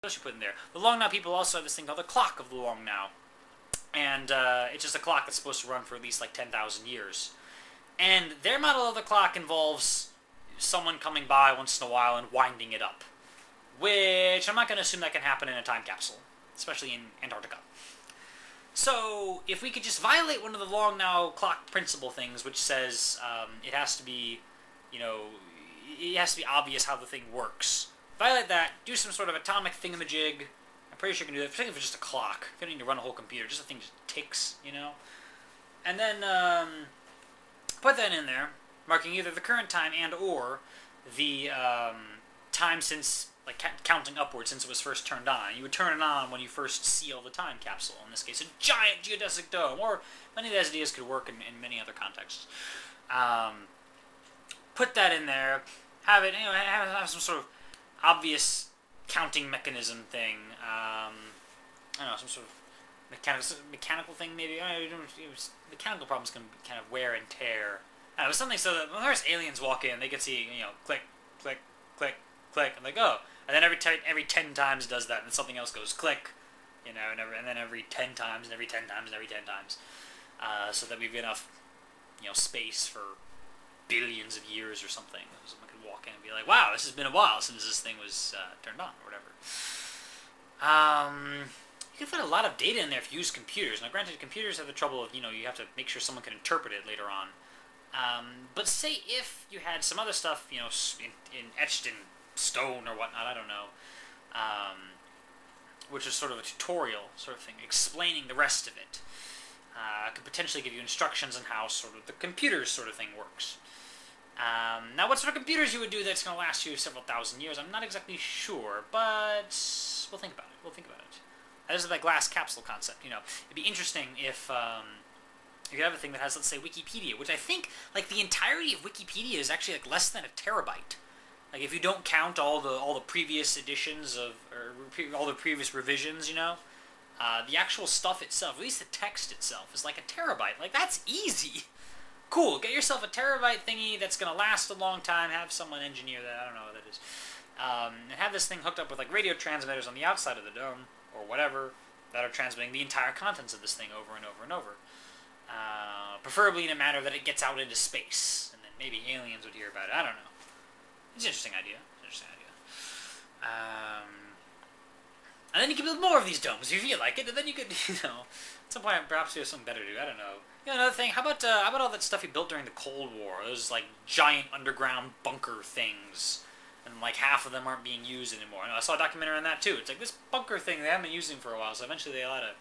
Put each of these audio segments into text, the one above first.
else you put in there? The Long Now people also have this thing called the Clock of the Long Now. And it's just a clock that's supposed to run for at least like 10,000 years. And their model of the clock involves someone coming by once in a while and winding it up. Which I'm not going to assume that can happen in a time capsule, especially in Antarctica. So, if we could just violate one of the Long Now clock principle things, which says it has to be, you know, it has to be obvious how the thing works. Violate that, do some sort of atomic thingamajig. I'm pretty sure you can do that, particularly if it's just a clock. You don't need to run a whole computer, just a thing just ticks, you know? And then, put that in there, marking either the current time and or the time since, like, counting upwards since it was first turned on. You would turn it on when you first seal the time capsule, in this case, a giant geodesic dome, or many of these ideas could work in many other contexts. Put that in there, have it, anyway, have some sort of obvious counting mechanism thing, I don't know, some sort of mechanical thing, maybe. Mechanical problems can be kind of wear and tear. I don't know, something so that when there's aliens walk in, they can see, you know, click, click, click, click, and like, oh, and then every 10 times it does that, and then something else goes click, you know, and then every 10 times, and every 10 times, and every 10 times, so that we've enough, you know, space for billions of years or something. Someone could walk in and be like, wow, this has been a while since this thing was turned on, or whatever. You can fit a lot of data in there if you use computers. Now, granted, computers have the trouble of, you know, you have to make sure someone can interpret it later on. But say if you had some other stuff, you know, etched in stone or whatnot, I don't know, which is sort of a tutorial sort of thing, explaining the rest of it. Could potentially give you instructions on how sort of the computers sort of thing works. Now, what sort of computers you would do that's going to last you several thousand years, I'm not exactly sure, but we'll think about it. We'll think about it. This is that glass capsule concept, you know. It'd be interesting if you could have a thing that has, let's say, Wikipedia, which I think, like, the entirety of Wikipedia is actually, like, less than a terabyte. Like, if you don't count all the previous editions of, or all the previous revisions, you know, the actual stuff itself, at least the text itself, is like a terabyte. Like, that's easy. Cool, get yourself a terabyte thingy that's going to last a long time, have someone engineer that, I don't know what that is, and have this thing hooked up with, like, radio transmitters on the outside of the dome, or whatever, that are transmitting the entire contents of this thing over and over and over. Preferably in a manner that it gets out into space, and then maybe aliens would hear about it, I don't know. It's an interesting idea. And then you can build more of these domes if you feel like it, and then you could, you know, at some point perhaps you have something better to do, I don't know. You know, another thing, how about all that stuff you built during the Cold War? Those, like, giant underground bunker things, and, like, half of them aren't being used anymore. I saw a documentary on that, too. It's like, this bunker thing, they haven't been using for a while, so eventually they allowed a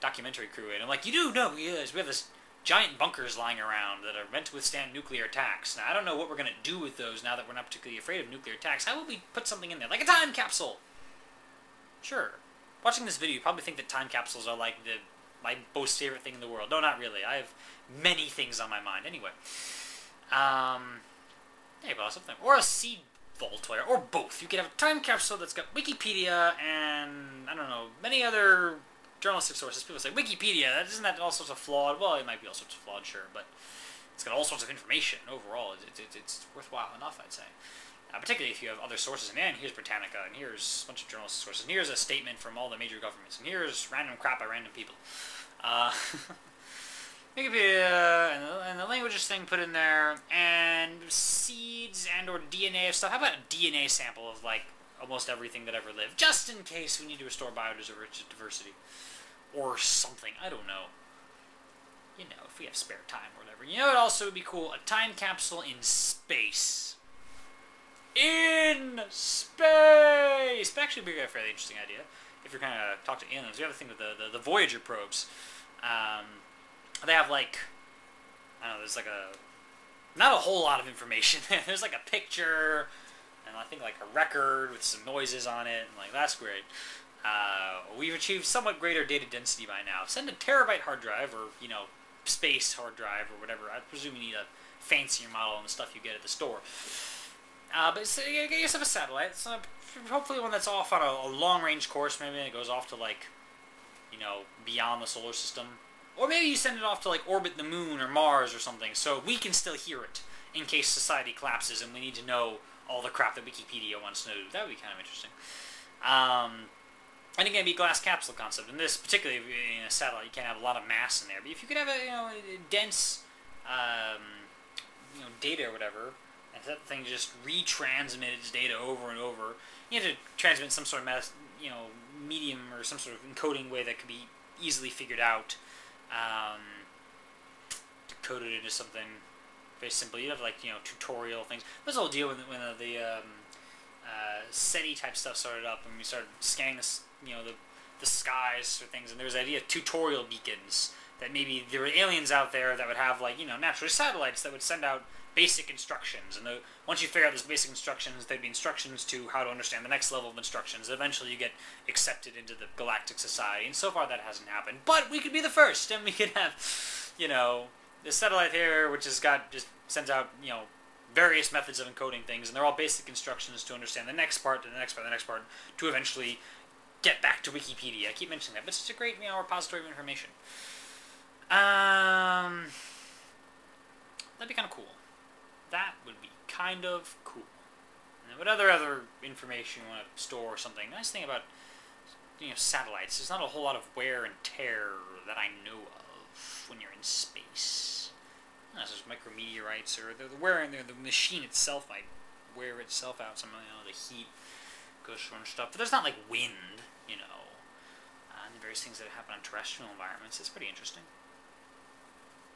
documentary crew in. I'm like, you do know, yes, we have this giant bunkers lying around that are meant to withstand nuclear attacks. Now, I don't know what we're going to do with those now that we're not particularly afraid of nuclear attacks. How will we put something in there? Like a time capsule! Sure. Watching this video, you probably think that time capsules are like my most favorite thing in the world. No, not really. I have many things on my mind. Anyway. Hey, but something. Or a seed vault, or both. You could have a time capsule that's got Wikipedia and, I don't know, many other journalistic sources. People say, Wikipedia, isn't that all sorts of flawed? Well, it might be all sorts of flawed, sure, but it's got all sorts of information overall. It's worthwhile enough, I'd say. Particularly if you have other sources. Man, here's Britannica, and here's a bunch of journalistic sources, and here's a statement from all the major governments, and here's random crap by random people. Wikipedia, and the languages thing put in there, and seeds and or DNA of stuff. How about a DNA sample of, like, almost everything that ever lived, just in case we need to restore biodiversity. Or something, I don't know. You know, if we have spare time or whatever. You know what also would be cool? A time capsule in space. In space! But actually, it would be a fairly interesting idea. If you're kind of talk to aliens. We have a thing with the Voyager probes. They have, like, I don't know, there's like not a whole lot of information. There's like a picture, and I think like a record with some noises on it, and like, that's great. We've achieved somewhat greater data density by now. Send a terabyte hard drive, or, you know, space hard drive, or whatever. I presume you need a fancier model and the stuff you get at the store. But so you get yourself a satellite. It's hopefully one that's off on a long-range course. Maybe it goes off to, like, you know, beyond the solar system. Or maybe you send it off to, like, orbit the moon or Mars or something, so we can still hear it in case society collapses and we need to know all the crap that Wikipedia wants to know. That would be kind of interesting. And again, be a glass capsule concept. And this, particularly in a satellite, you can't have a lot of mass in there. But if you could have a dense data or whatever, and that thing just retransmit its data over and over, you have to transmit some sort of medium or some sort of encoding way that could be easily figured out, to code it into something very simple. You have tutorial things. There's a whole deal when the SETI type stuff started up, and we started scanning the skies for things, and there was the idea of tutorial beacons, that maybe there were aliens out there that would have naturally satellites that would send out basic instructions, and once you figure out those basic instructions, there'd be instructions to how to understand the next level of instructions. Eventually you get accepted into the galactic society, and so far that hasn't happened. But we could be the first, and we could have, this satellite here, which just sends out, various methods of encoding things, and they're all basic instructions to understand the next part, to the next part, the next part, to eventually get back to Wikipedia. I keep mentioning that, but it's such a great, repository of information. That'd be kind of cool. That would be kind of cool. And then what other information you want to store or something? The nice thing about satellites, there's not a whole lot of wear and tear that I know of when you're in space. Unless there's micrometeorites, or the wear and the machine itself might wear itself out. Some the heat goes through and stuff. But there's not like wind, and the various things that happen on terrestrial environments. It's pretty interesting.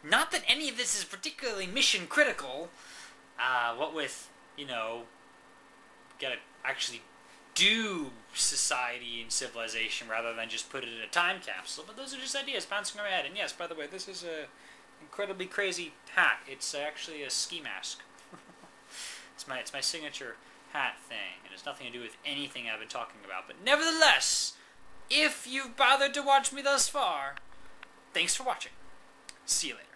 Not that any of this is particularly mission critical. What with, gotta actually do society and civilization rather than just put it in a time capsule. But those are just ideas bouncing around. And yes, by the way, this is a incredibly crazy hat. It's actually a ski mask. It's my signature hat thing. It has nothing to do with anything I've been talking about. But nevertheless, if you've bothered to watch me thus far, thanks for watching. See you later.